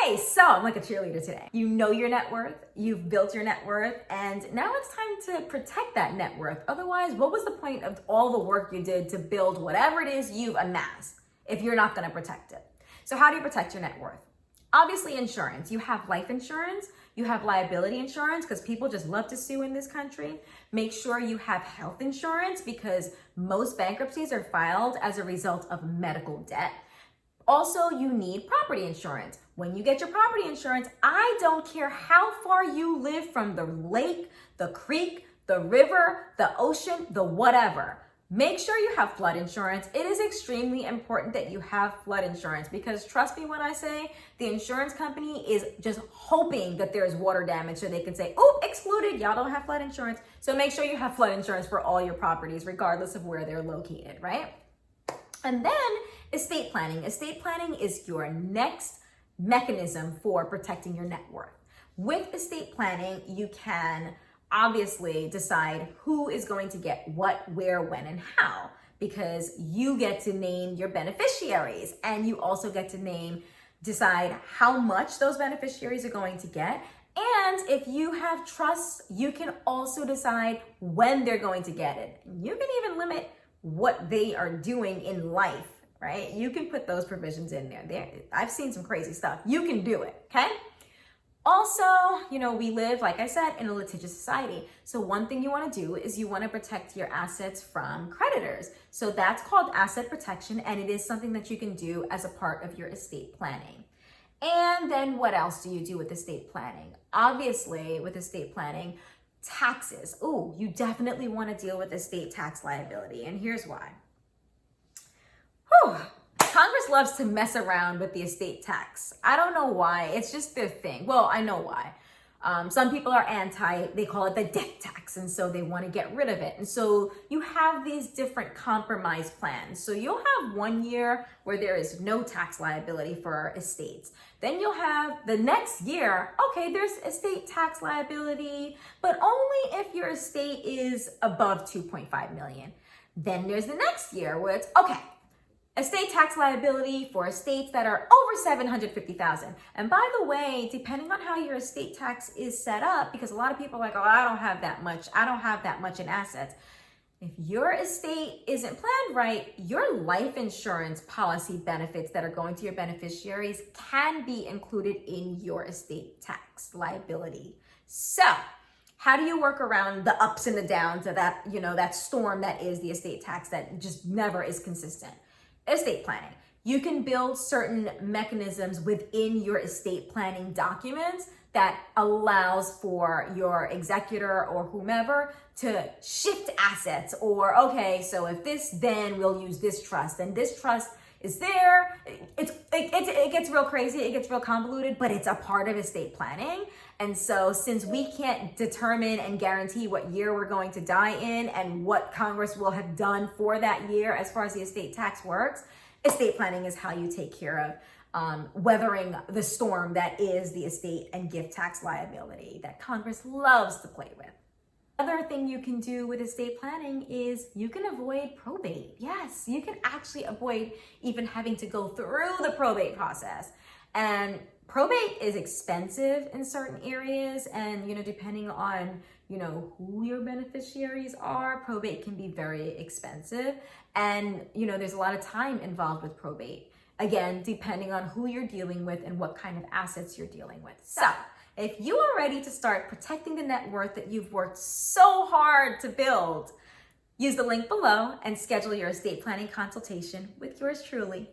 Okay, so I'm like a cheerleader today. You know your net worth, you've built your net worth, and now it's time to protect that net worth. Otherwise, what was the point of all the work you did to build whatever it is you've amassed if you're not gonna protect it? So how do you protect your net worth? Obviously, insurance. You have life insurance, you have liability insurance, because people just love to sue in this country. Make sure you have health insurance, because most bankruptcies are filed as a result of medical debt. Also, you need property insurance. When you get your property insurance, I don't care how far you live from the lake, the creek, the river, the ocean, the whatever. Make sure you have flood insurance. It is extremely important that you have flood insurance, because trust me when I say the insurance company is just hoping that there's water damage so they can say, oh, excluded, y'all don't have flood insurance. So make sure you have flood insurance for all your properties, regardless of where they're located, right? And then estate planning. Estate planning is your next mechanism for protecting your net worth. With estate planning, you can obviously decide who is going to get what, where, when, and how, because you get to name your beneficiaries, and you also get to decide how much those beneficiaries are going to get. And if you have trusts, you can also decide when they're going to get it. You can even limit what they are doing in life, right? You can put those provisions in there. I've seen some crazy stuff. You can do it, okay? Also, we live, like I said, in a litigious society. So one thing you want to do is you want to protect your assets from creditors. So that's called asset protection, and it is something that you can do as a part of your estate planning. And then what else do you do with estate planning? Obviously, with estate planning, taxes. Oh, you definitely want to deal with estate tax liability, and here's why. Congress loves to mess around with the estate tax. I don't know why. It's just their thing. Well, I know why. Some people are they call it the death tax, and so they want to get rid of it. And so you have these different compromise plans. So you'll have 1 year where there is no tax liability for estates. Then you'll have the next year, okay, there's estate tax liability, but only if your estate is above 2.5 million. Then there's the next year where it's, okay, estate tax liability for estates that are over 750,000. And by the way, depending on how your estate tax is set up, because a lot of people are like, oh, I don't have that much in assets. If your estate isn't planned right, your life insurance policy benefits that are going to your beneficiaries can be included in your estate tax liability. So how do you work around the ups and the downs of that, that storm that is the estate tax that just never is consistent? Estate planning. You can build certain mechanisms within your estate planning documents that allows for your executor or whomever to shift assets, or, okay, so if this, then we'll use this trust, and this trust is there. It gets real crazy, it gets real convoluted, but it's a part of estate planning. And so since we can't determine and guarantee what year we're going to die in and what Congress will have done for that year as far as the estate tax works, estate planning is how you take care of weathering the storm that is the estate and gift tax liability that Congress loves to play with. Another thing you can do with estate planning is you can avoid probate. Yes, you can actually avoid even having to go through the probate process. And probate is expensive in certain areas, and depending on who your beneficiaries are, probate can be very expensive. And there's a lot of time involved with probate. Again, depending on who you're dealing with and what kind of assets you're dealing with. So if you are ready to start protecting the net worth that you've worked so hard to build, use the link below and schedule your estate planning consultation with yours truly.